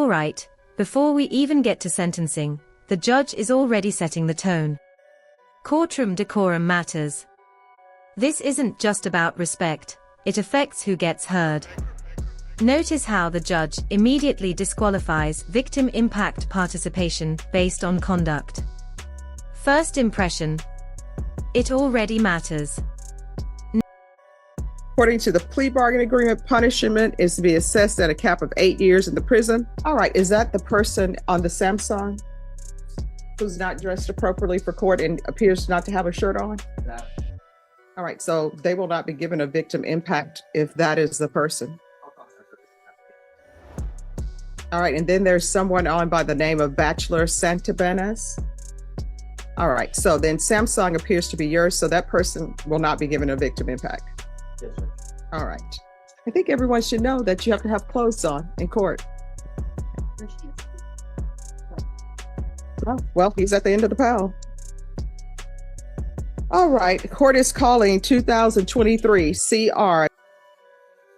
all right, before we even get to sentencing, the judge is already setting the tone. Courtroom decorum matters. This isn't just about respect, it affects who gets heard. Notice how the judge immediately disqualifies victim impact participation based on conduct. First impression. It already matters. According to the plea bargain agreement, punishment is to be assessed at a cap of 8 years in the prison. All right, is that the person on the Samsung who's not dressed appropriately for court and appears not to have a shirt on? Yeah. All right, so they will not be given a victim impact if that is the person. All right, and then there's someone on by the name of Bachelor Santabanas. All right, so then Samsung appears to be yours, so that person will not be given a victim impact. Yes, sir. All right. I think everyone should know that you have to have clothes on in court. Oh, well, he's at the end of the pile. All right, court is calling 2023 CR.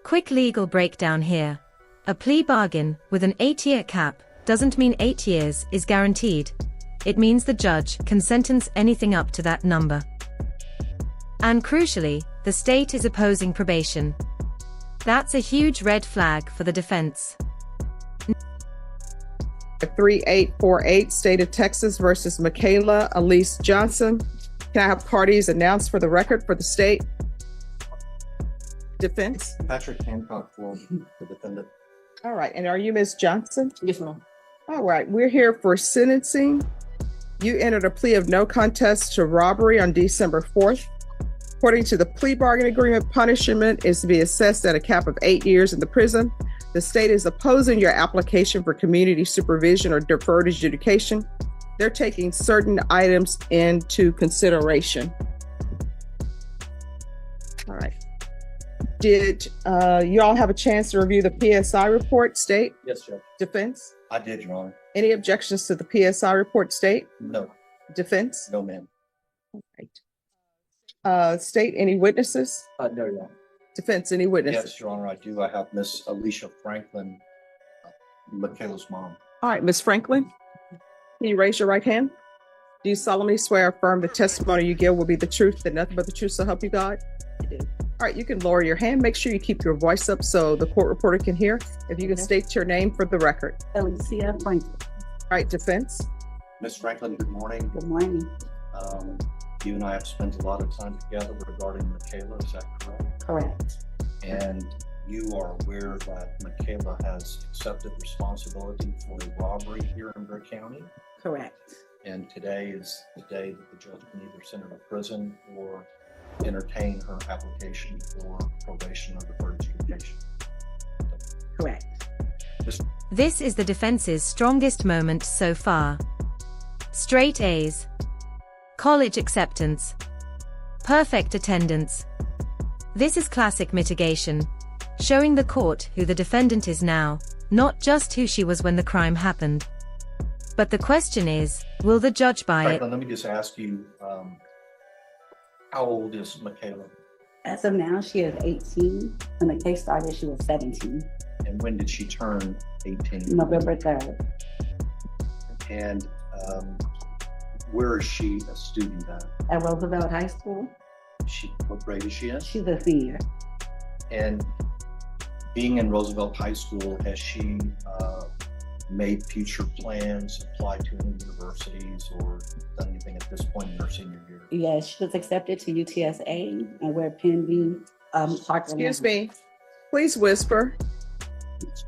Quick legal breakdown here. A plea bargain with an 8-year cap doesn't mean 8 years is guaranteed. It means the judge can sentence anything up to that number. And crucially, the state is opposing probation. That's a huge red flag for the defense. 3848, State of Texas versus Michaela Elise Johnson. Can I have parties announced for the record for the state? Defense? Patrick Hancock for the defendant. All right, and are you Ms. Johnson? Yes, ma'am. All right, we're here for sentencing. You entered a plea of no contest to robbery on December 4th. According to the plea bargain agreement, punishment is to be assessed at a cap of 8 years in the prison. The state is opposing your application for community supervision or deferred adjudication. They're taking certain items into consideration. All right. Did you all have a chance to review the PSI report, state? Yes, sir. Defense? I did, Your Honor. Any objections to the PSI report, state? No. Defense? No, ma'am. All right. State, any witnesses? No, Your Honor. Defense, any witnesses? Yes, Your Honor, I do. I have Miss Alicia Franklin, Michaela's mom. All right, Ms. Franklin, can you raise your right hand? Do you solemnly swear or affirm the testimony you give will be the truth, that nothing but the truth, so help you God? I do. All right, you can lower your hand. Make sure you keep your voice up so the court reporter can hear. If you can state your name for the record. Alicia Franklin. All right, defense. Miss Franklin, good morning. Good morning. You and I have spent a lot of time together regarding Michaela, is that correct? Correct. And you are aware that Michaela has accepted responsibility for a robbery here in Agar County. Correct. And today is the day that the judge can either send her to prison or entertain her application for probation or deferred adjudication. Correct. This is the defense's strongest moment so far. Straight A's. College acceptance. Perfect attendance. This is classic mitigation, showing the court who the defendant is now, not just who she was when the crime happened. But the question is, will the judge buy Franklin, it? let me just ask you, how old is Michaela? As of now, she is 18. When the case started, she was 17. And when did she turn 18? November 3rd. And where is she a student at? At Roosevelt High School. What grade is she in? She's a senior. And being in Roosevelt High School, has she made future plans, applied to any universities, or done anything at this point in her senior year? Yes, she was accepted to UTSA, and we're pending. Excuse me, please whisper.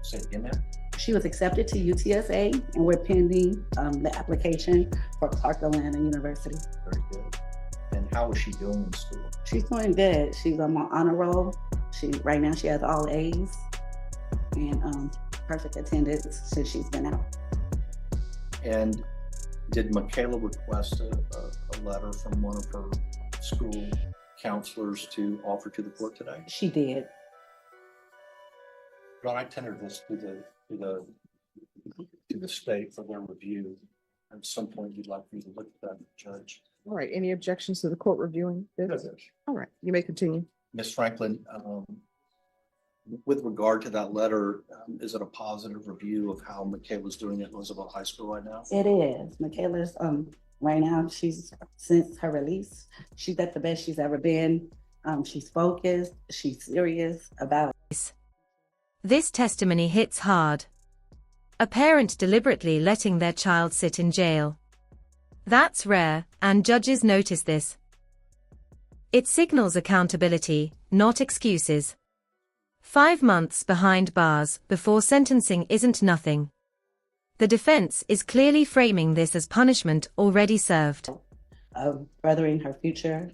Say it again, ma'am. She was accepted to UTSA, and we're pending the application for Clark Atlanta University. Very good. And how is she doing in school? She's doing good. She's on my honor roll. Right now she has all A's and perfect attendance since she's been out. And did Michaela request a letter from one of her school counselors to offer to the court today? She did. Ron, I tendered this to the state for their review. At some point, you'd like me to look at that, Judge. All right, any objections to the court reviewing this? No, Judge. All right, you may continue. Ms. Franklin, with regard to that letter, is it a positive review of how Michaela's doing at Roosevelt High School right now? It is. Michaela's right now, she's since her release, she's at the best she's ever been. She's focused, she's serious about it. This testimony hits hard. A parent deliberately letting their child sit in jail. That's rare, and judges notice this. It signals accountability, not excuses. 5 months behind bars before sentencing isn't nothing. The defense is clearly framing this as punishment already served. Furthering her future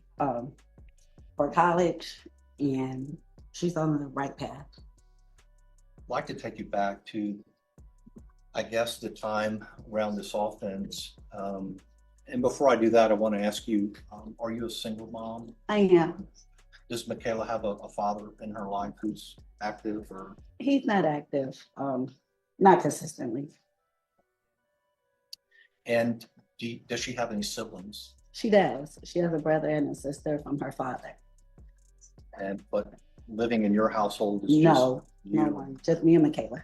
for college, and she's on the right path. I'd like to take you back to, I guess, the time around this offense. And before I do that, I want to ask you, are you a single mom? I am. Does Michaela have a father in her life who's active, or? He's not active, not consistently. And does she have any siblings? She does. She has a brother and a sister from her father. But living in your household is no, just you? No one, just me and Michaela. I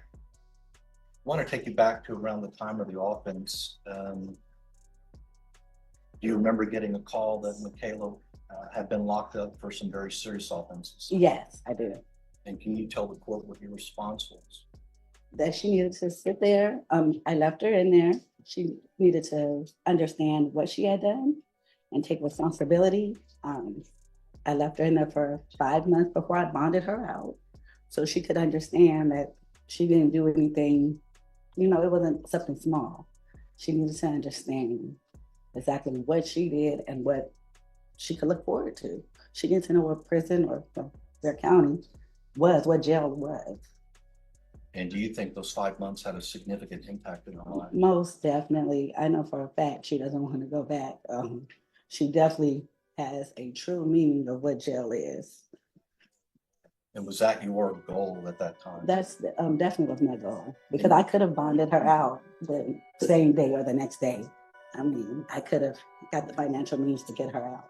want to take you back to around the time of the offense. Do you remember getting a call that Michaela had been locked up for some very serious offenses? Yes, I do. And can you tell the court what your response was? That she needed to sit there. I left her in there. She needed to understand what she had done and take responsibility. I left her in there for 5 months before I bonded her out, so she could understand that she didn't do anything, it wasn't something small. She needed to understand exactly what she did and what she could look forward to. She needed to know what prison or their county was, what jail was. And do you think those 5 months had a significant impact in her life? Most definitely. I know for a fact she doesn't want to go back. She definitely has a true meaning of what jail is. And was that your goal at that time? That's definitely was my goal, because I could have bonded her out the same day or the next day. I mean, I could have got the financial means to get her out.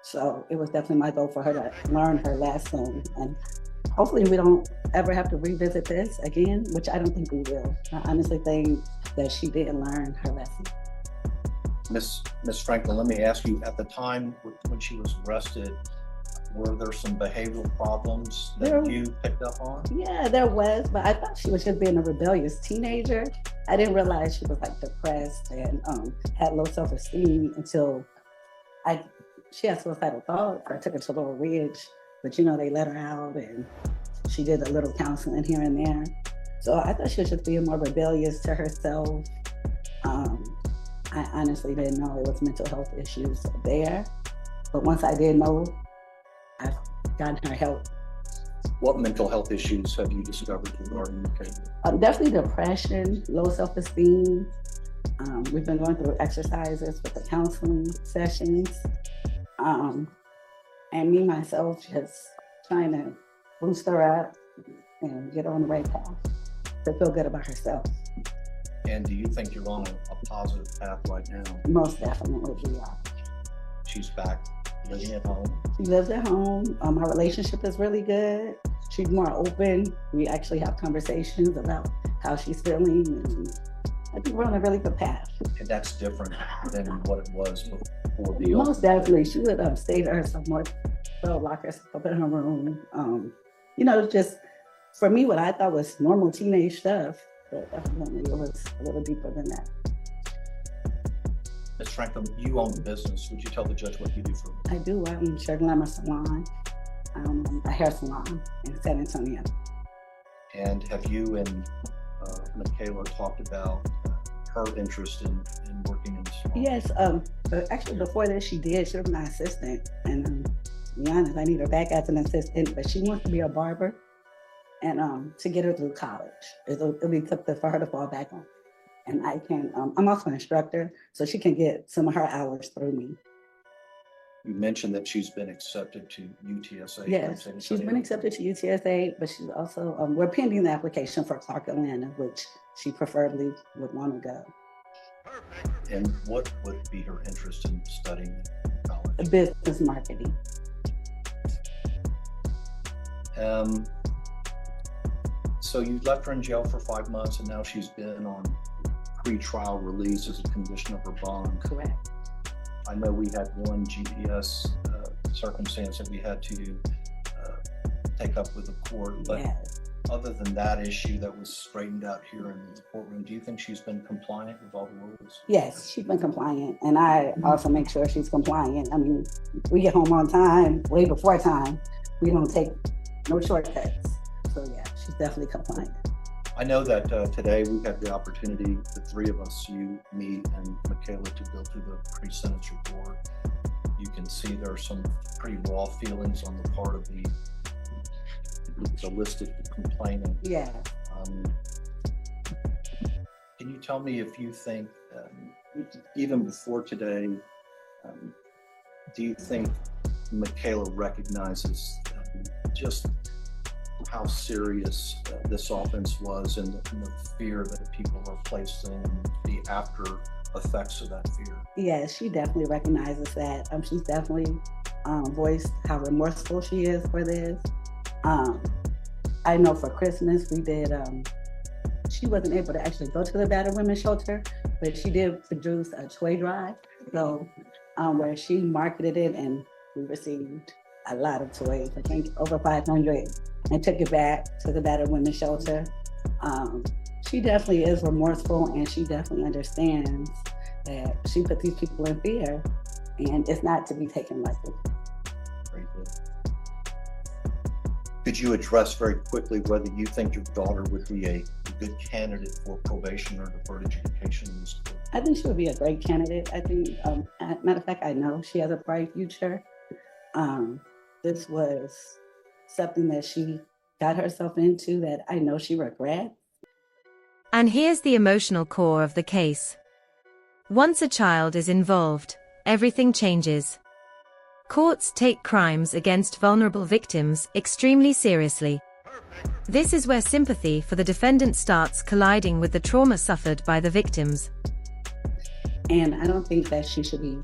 So it was definitely my goal for her to learn her lesson. And hopefully we don't ever have to revisit this again, which I don't think we will. I honestly think that she did learn her lesson. Miss Franklin, let me ask you, at the time when she was arrested, were there some behavioral problems that you picked up on? Yeah, there was, but I thought she was just being a rebellious teenager. I didn't realize she was depressed and had low self-esteem until she had suicidal thoughts. I took her to Laurel Ridge, but they let her out and she did a little counseling here and there. So I thought she was just being more rebellious to herself. I honestly didn't know it was mental health issues there. But once I did know, I've gotten her help. What mental health issues have you discovered regarding Michaela? Definitely depression, low self-esteem. We've been going through exercises with the counseling sessions. And me, myself, just trying to boost her up and get her on the right path to feel good about herself. And do you think you're on a positive path right now? Most definitely we are. She's back living at home? She lives at home. Our relationship is really good. She's more open. We actually have conversations about how she's feeling. And I think we're on a really good path. And that's different than what it was before the Most definitely. She would stay to herself more, so lock herself up in her room. Just for me, what I thought was normal teenage stuff, but definitely it was a little deeper than that. Ms. Franklin, you own the business. Would you tell the judge what you do for I do. I own Sugar Glamour Salon, a hair salon in San Antonio. And have you and Michaela talked about her interest in working in the salon? Yes. But actually, before this, she did. She was my assistant. And to be honest, I need her back as an assistant, but she wants to be a barber and to get her through college. It'll be something for her to fall back on. And I can, I'm also an instructor, so she can get some of her hours through me. You mentioned that she's been accepted to UTSA. Yes, she's been accepted to UTSA, but she's also, we're pending the application for Clark, Atlanta, which she preferably would want to go. And what would be her interest in studying college? Business marketing. So you left her in jail for 5 months, and now she's been on pre-trial release as a condition of her bond. Correct. I know we had one GPS circumstance that we had to take up with the court, but Yes. other than that issue that was straightened out here in the courtroom, do you think she's been compliant with all the rules? Yes, she's been compliant, and I also make sure she's compliant. I mean, we get home on time, way before time. We don't take no shortcuts. So yeah, she's definitely compliant. I know that today we had the opportunity, the three of us, you, me, and Michaela, to go through the pre-sentence report. You can see there are some pretty raw feelings on the part of the listed complainant. Yeah. Can you tell me if you think, even before today, do you think Michaela recognizes just how serious this offense was, and the fear that people are placing, and the after effects of that fear? Yes, she definitely recognizes that. She's definitely voiced how remorseful she is for this. I know for Christmas we did, she wasn't able to actually go to the battered women's shelter, but she did produce a toy drive, so where she marketed it, and we received a lot of toys, I think over 500, and took it back to the battered women's shelter. She definitely is remorseful, and she definitely understands that she put these people in fear, and it's not to be taken lightly. Very good. Could you address very quickly whether you think your daughter would be a good candidate for probation or deferred adjudication in this court? I think she would be a great candidate. I think, matter of fact, I know she has a bright future. This was something that she got herself into that I know she regrets. And here's the emotional core of the case. Once a child is involved, everything changes. Courts take crimes against vulnerable victims extremely seriously. This is where sympathy for the defendant starts colliding with the trauma suffered by the victims. And I don't think that she should be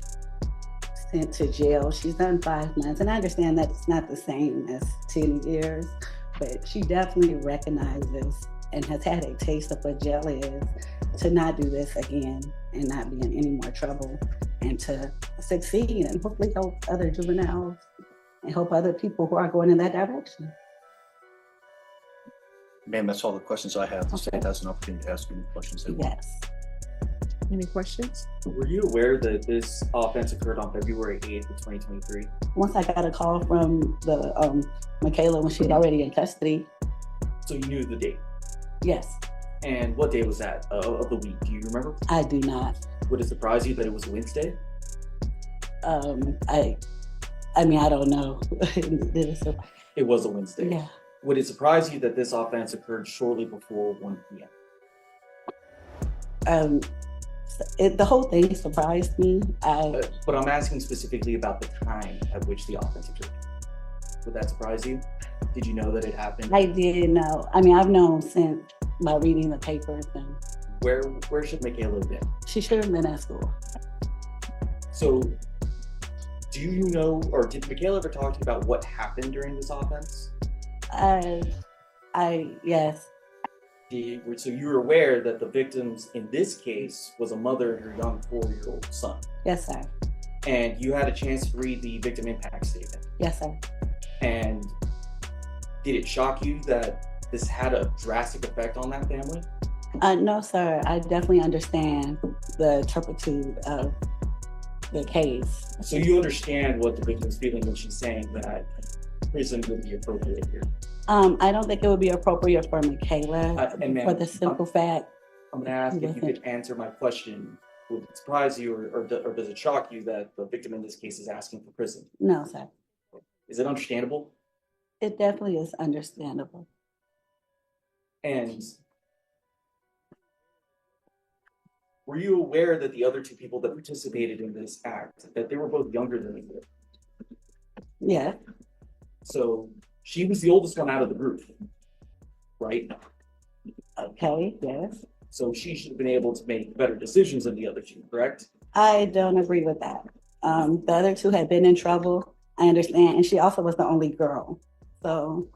sent to jail. She's done 5 months, and I understand that it's not the same as 10 years, but she definitely recognizes and has had a taste of what jail is, to not do this again and not be in any more trouble, and to succeed and hopefully help other juveniles and help other people who are going in that direction. Ma'am, that's all the questions I have. The Okay. state has an opportunity to ask any questions they want. Yes. Any questions? Were you aware that this offense occurred on February 8th of 2023? Once I got a call from the Michaela when she was already in custody. So you knew the date. Yes, And what day was that of the week? Do you remember? I do not. Would it surprise you that it was Wednesday? I mean, I don't know. It was a Wednesday. Yeah. Would it surprise you that this offense occurred shortly before 1 p.m.? The whole thing surprised me. But I'm asking specifically about the time at which the offense occurred. Would that surprise you? Did you know that it happened? I did know. I mean, I've known since by reading the papers, and Where should Michaela have been? she should have been at school. So, do you know, or did Michaela ever talk to you about what happened during this offense? Yes, So you were aware that the victims in this case was a mother and her young 4-year-old son, yes, sir. and you had a chance to read the victim impact statement. Yes, sir. And did it shock you that this had a drastic effect on that family? No, sir. I definitely understand the turpitude of the case. So you understand what the victim's feeling when she's saying that prison would be appropriate here. I don't think it would be appropriate for Michaela And ma'am, for the simple fact. I'm gonna ask if you could answer my question. Would it surprise you or does it shock you that the victim in this case is asking for prison? No, sir. Is it understandable? It definitely is understandable. And were you aware that the other two people that participated in this act, that they were both younger than you? Yeah. So she was the oldest one out of the group, right? Okay. Yes. So she should have been able to make better decisions than the other two, correct? I don't agree with that. The other two had been in trouble. I understand, and she also was the only girl. So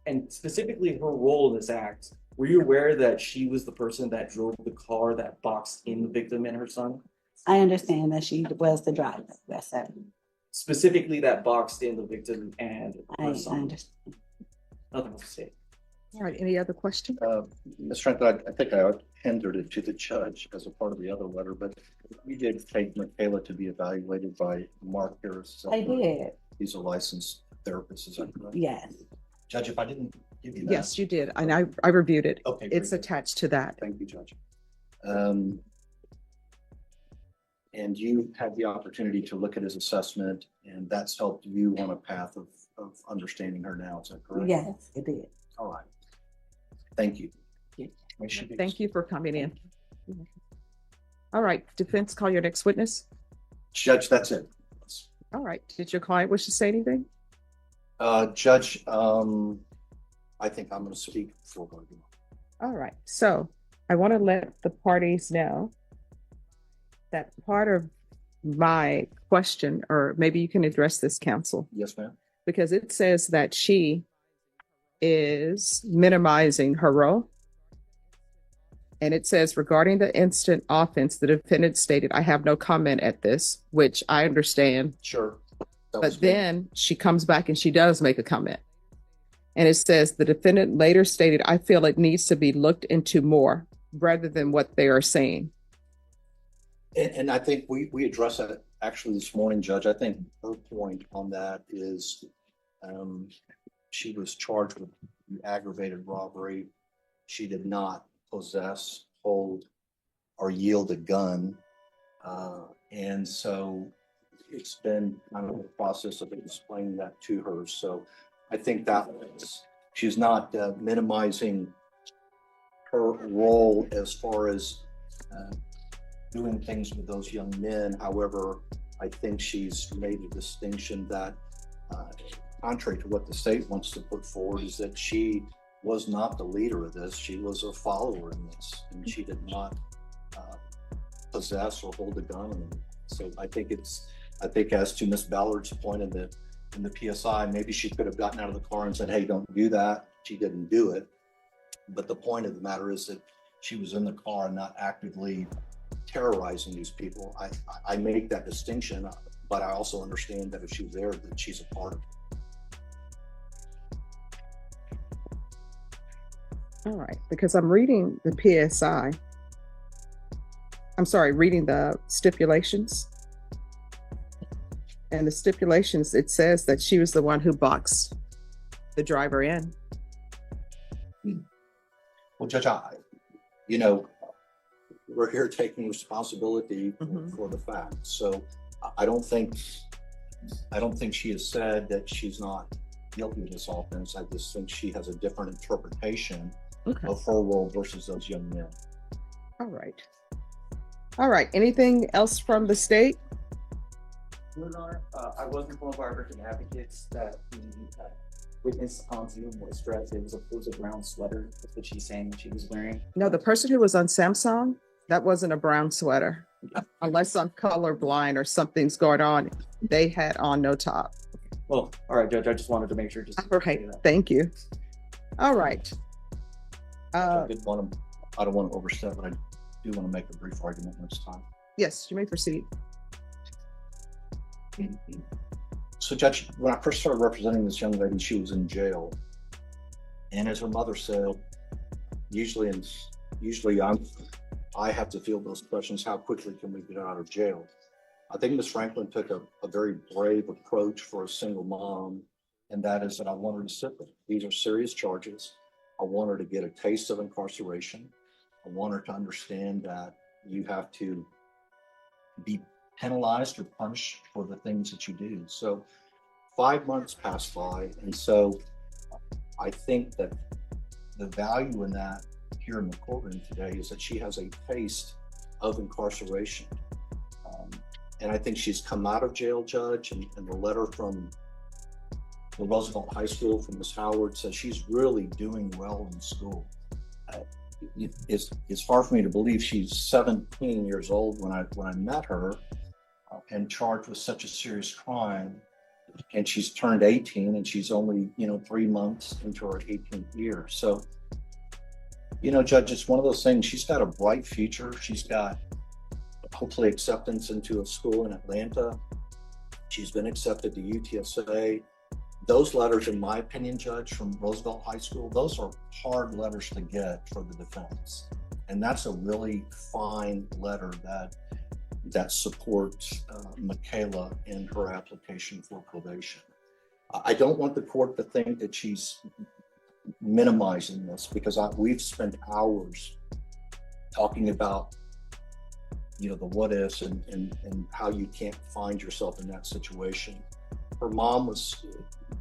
And specifically her role in this act, were you aware that she was the person that drove the car that boxed in the victim and her son? I understand that she was the driver. That's it. Specifically that boxed in the victim and I her son. understand. Nothing else to say. All right, any other questions? Ms. Franklin, I think I tendered it to the judge as a part of the other letter, but we did take Michaela to be evaluated by Mark Harris. Is that I correct? did. He's a licensed therapist, is that correct? Yes. Judge, if I didn't give you that. Yes, you did, and I reviewed it. Okay. It's very good. attached to that. Thank you, Judge. And you had the opportunity to look at his assessment, and that's helped you on a path of understanding her now, is that correct? Yes, it did. All right. Thank you. Thank you for coming in. All right, defense, call your next witness. Judge, that's it. All right, did your client wish to say anything? Judge, I think I'm going to speak for her. All right, so I want to let the parties know that part of my question, or maybe you can address this, counsel, Yes, ma'am. because it says that she is minimizing her role. And it says regarding the instant offense, the defendant stated, I have no comment at this, which I understand. Sure. That was But me. then she comes back and she does make a comment. And it says the defendant later stated, I feel it needs to be looked into more rather than what they are saying. And I think we addressed that actually this morning, Judge. I think her point on that is she was charged with aggravated robbery. She did not possess, hold, or yield a gun. And so it's been kind of a process of explaining that to her. So I think that she's not minimizing her role as far as doing things with those young men. However, I think she's made a distinction that, contrary to what the state wants to put forward, is that she was not the leader of this. She was a follower in this, and she did not possess or hold a gun. So I think as to Miss Ballard's point in the PSI, maybe she could have gotten out of the car and said, hey, don't do that. She didn't do it. But the point of the matter is that she was in the car and not actively terrorizing these people. I make that distinction, but I also understand that if she's there, that she's a part of it. All right, because I'm reading the PSI. I'm sorry, reading the stipulations. And the stipulations, it says that she was the one who boxed the driver in. Well, Judge, we're here taking responsibility for the facts. So I don't think she has said that she's not guilty of this offense. I just think she has a different interpretation of her role versus those young men. All right. All right. Anything else from the state? I was informed by our victim advocates that the witness on Zoom was dressed. It was a brown sweater. That's what she's saying that she was wearing. No, the person who was on Samsung, that wasn't a brown sweater. Unless I'm colorblind or something's going on, they had on no top. Well, all right, Judge. I just wanted to make sure. All right. Thank you. All right. I don't want to overstep, but I do want to make a brief argument this time. Yes, you may proceed. So, Judge, when I first started representing this young lady, she was in jail. And as her mother said, usually I have to field those questions, how quickly can we get her out of jail? I think Ms. Franklin took a very brave approach for a single mom, and that is that I want her to sit with. These are serious charges. I want her to get a taste of incarceration. I want her to understand that you have to be penalized or punished for the things that you do. So 5 months passed by, and so I think that the value in that here in the courtroom today is that she has a taste of incarceration. And I think she's come out of jail, Judge, and the letter from the Roosevelt High School from Ms. Howard says she's really doing well in school. It's hard for me to believe she's 17 years old when I met her and charged with such a serious crime. and she's turned 18, and she's only, 3 months into her 18th year. So, Judge, it's one of those things. She's got a bright future. She's got hopefully acceptance into a school in Atlanta. She's been accepted to UTSA. Those letters, in my opinion, Judge, from Roosevelt High School, those are hard letters to get for the defense. And that's a really fine letter that supports Michaela in her application for probation. I don't want the court to think that she's minimizing this, because we've spent hours talking about the what ifs and how you can't find yourself in that situation. Her mom was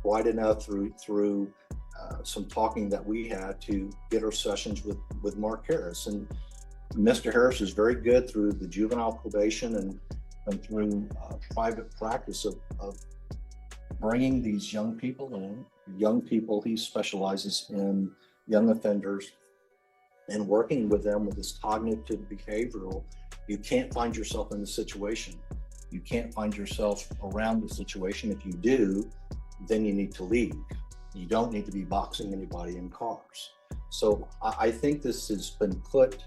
bright enough through some talking that we had to get her sessions with Mark Harris, and Mr. Harris is very good through the juvenile probation and through private practice of bringing these young people in. He specializes in young offenders and working with them with this cognitive behavioral. You can't find yourself in the situation. You can't find yourself around the situation. If you do, then you need to leave. You don't need to be boxing anybody in cars. So I think this has been put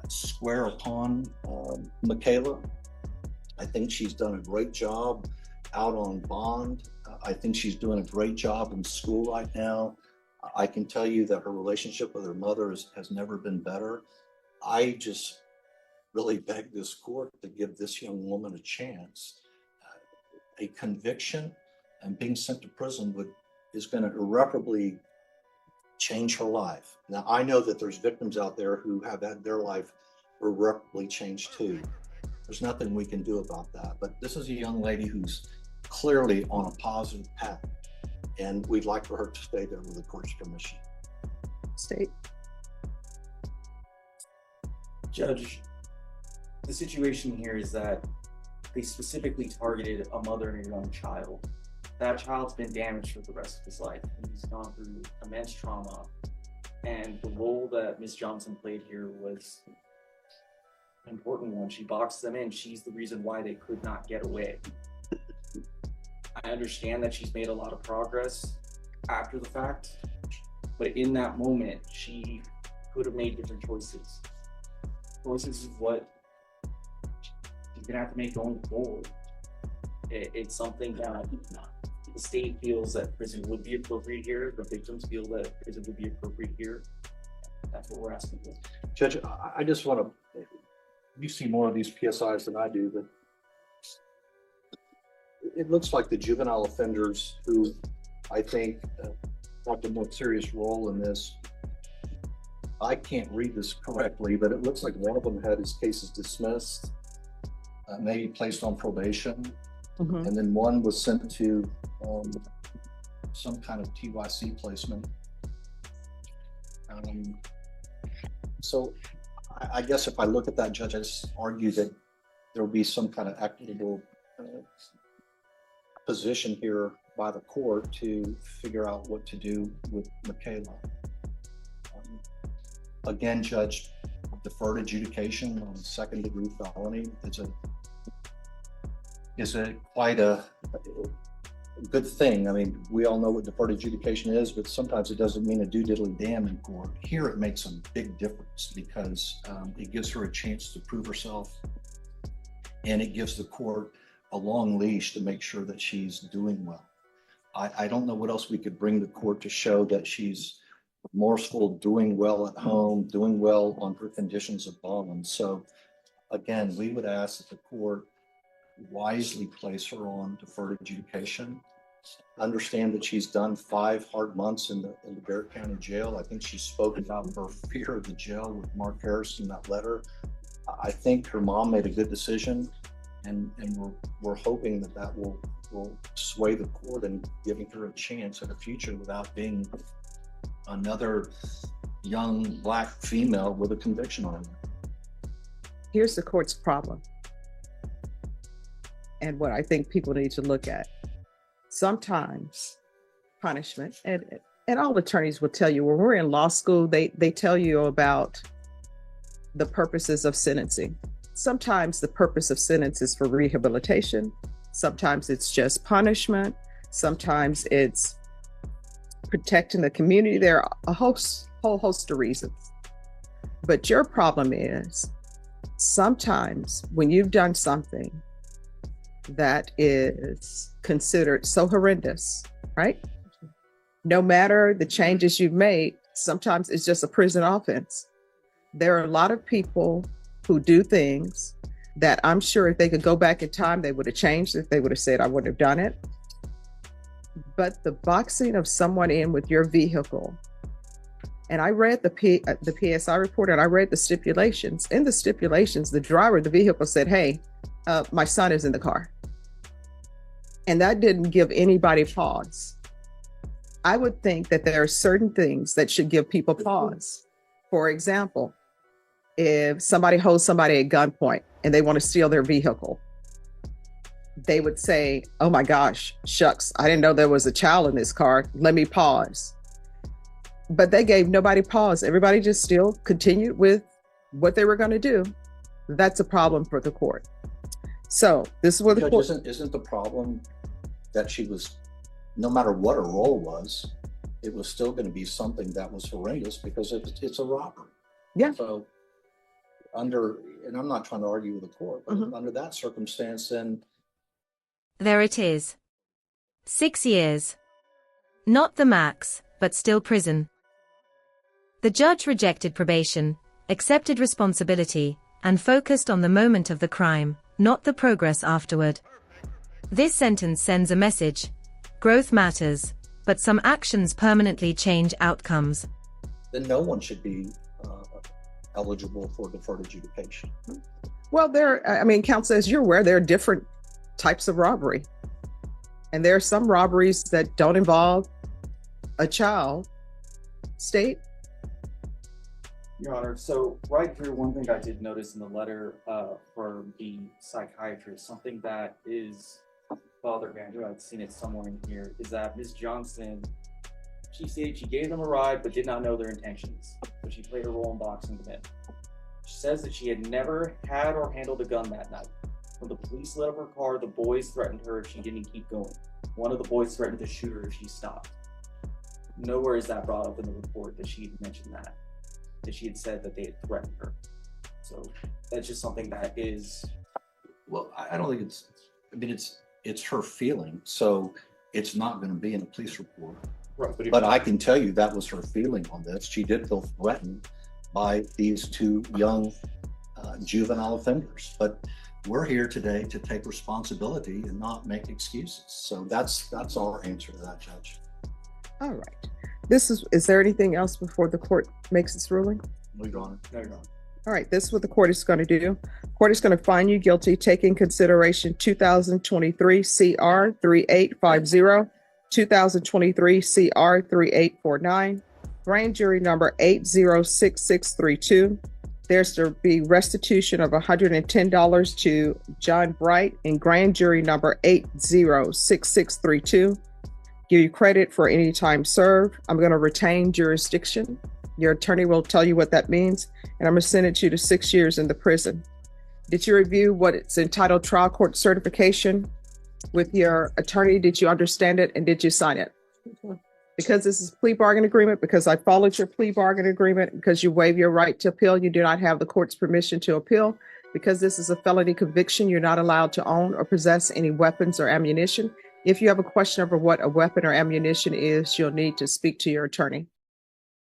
square upon Michaela. I think she's done a great job out on bond. I think she's doing a great job in school right now. I can tell you that her relationship with her mother has never been better. I just really beg this court to give this young woman a chance. A conviction and being sent to prison is going to irreparably change her life. Now, I know that there's victims out there who have had their life irreparably changed too. There's nothing we can do about that. But this is a young lady who's clearly on a positive path, and we'd like for her to stay there with the court's permission. State. Judge, the situation here is that they specifically targeted a mother and a young child. That child's been damaged for the rest of his life. He's gone through immense trauma. And the role that Ms. Johnson played here was an important one. She boxed them in. She's the reason why they could not get away. I understand that she's made a lot of progress after the fact, but in that moment, she could have made different choices. Choices is what she's gonna have to make going forward. It's something that the state feels that prison would be appropriate here. The victims feel that prison would be appropriate here. That's what we're asking for. Judge, I just want to, you see more of these PSIs than I do, but it looks like the juvenile offenders who I think have a more serious role in this. I can't read this correctly, but it looks like one of them had his cases dismissed, maybe placed on probation, and then one was sent to some kind of TYC placement. So I guess if I look at that, Judge, I just argue that there will be some kind of equitable position here by the court to figure out what to do with Michaela. Again, Judge, deferred adjudication on second-degree felony is quite a good thing. I mean, we all know what deferred adjudication is, but sometimes it doesn't mean a do-diddly damn in court. Here, it makes a big difference because it gives her a chance to prove herself, and it gives the court a long leash to make sure that she's doing well. I don't know what else we could bring the court to show that she's remorseful, doing well at home, doing well on her conditions of bond. So again, we would ask that the court wisely place her on deferred adjudication. Understand that she's done 5 hard months in the Barrett County Jail. I think she spoke about her fear of the jail with Mark Harris in that letter. I think her mom made a good decision, and we're hoping that will sway the court in giving her a chance at a future without being another young Black female with a conviction on her. Here's the court's problem, and what I think people need to look at. Sometimes punishment, and all attorneys will tell you, when we're in law school, they tell you about the purposes of sentencing. Sometimes the purpose of sentence is for rehabilitation. Sometimes it's just punishment. Sometimes it's protecting the community. There are a whole host of reasons. But your problem is sometimes when you've done something that is considered so horrendous, right? No matter the changes you've made, sometimes it's just a prison offense. There are a lot of people who do things that I'm sure if they could go back in time, they would have changed it. They would have said, I wouldn't have done it. But the boxing of someone in with your vehicle, and I read the PSI report and I read the stipulations. In the stipulations, the driver of the vehicle said, hey, my son is in the car. And that didn't give anybody pause. I would think that there are certain things that should give people pause. For example, if somebody holds somebody at gunpoint and they want to steal their vehicle, they would say, oh my gosh, shucks, I didn't know there was a child in this car. Let me pause. But they gave nobody pause. Everybody just still continued with what they were going to do. That's a problem for the court. So this is what the court... Isn't the problem that she was, no matter what her role was, it was still going to be something that was horrendous because it's a robbery. Yeah. So and I'm not trying to argue with the court, but under that circumstance, then... There it is. 6 years. Not the max, but still prison. The judge rejected probation, accepted responsibility, and focused on the moment of the crime, not the progress afterward. This sentence sends a message. Growth matters, but some actions permanently change outcomes. Then no one should be eligible for deferred adjudication. Well, counsel, as you're aware, there are different types of robbery. And there are some robberies that don't involve a child. State? Your Honor, so right through, one thing I did notice in the letter for the psychiatrist, something that is bothering me, I know I've seen it somewhere in here, is that Ms. Johnson, she said she gave them a ride but did not know their intentions. So she played a role in boxing them in. She says that she had never had or handled a gun that night. When the police lit up her car, the boys threatened her if she didn't keep going. One of the boys threatened to shoot her if she stopped. Nowhere is that brought up in the report that she had mentioned that she had said that they had threatened her. So that's just something that is... Well, I don't think it's her feeling, so it's not going to be in a police report. Right, but I can tell you that was her feeling on this. She did feel threatened by these two young juvenile offenders. But we're here today to take responsibility and not make excuses. So that's our answer to that, Judge. All right. Is there anything else before the court makes its ruling? No, Your Honor. No, Your Honor. All right, this is what the court is going to do. Court is going to find you guilty, taking consideration 2023 CR 3850, 2023 CR 3849, grand jury number 806632. There's to be restitution of $110 to John Bright in grand jury number 806632. Give you credit for any time served. I'm going to retain jurisdiction. Your attorney will tell you what that means, and I'm going to sentence you to 6 years in the prison. Did you review what it's entitled trial court certification with your attorney? Did you understand it, and did you sign it? Because this is a plea bargain agreement, because I followed your plea bargain agreement, because you waive your right to appeal, you do not have the court's permission to appeal. Because this is a felony conviction, you're not allowed to own or possess any weapons or ammunition. If you have a question over what a weapon or ammunition is, you'll need to speak to your attorney.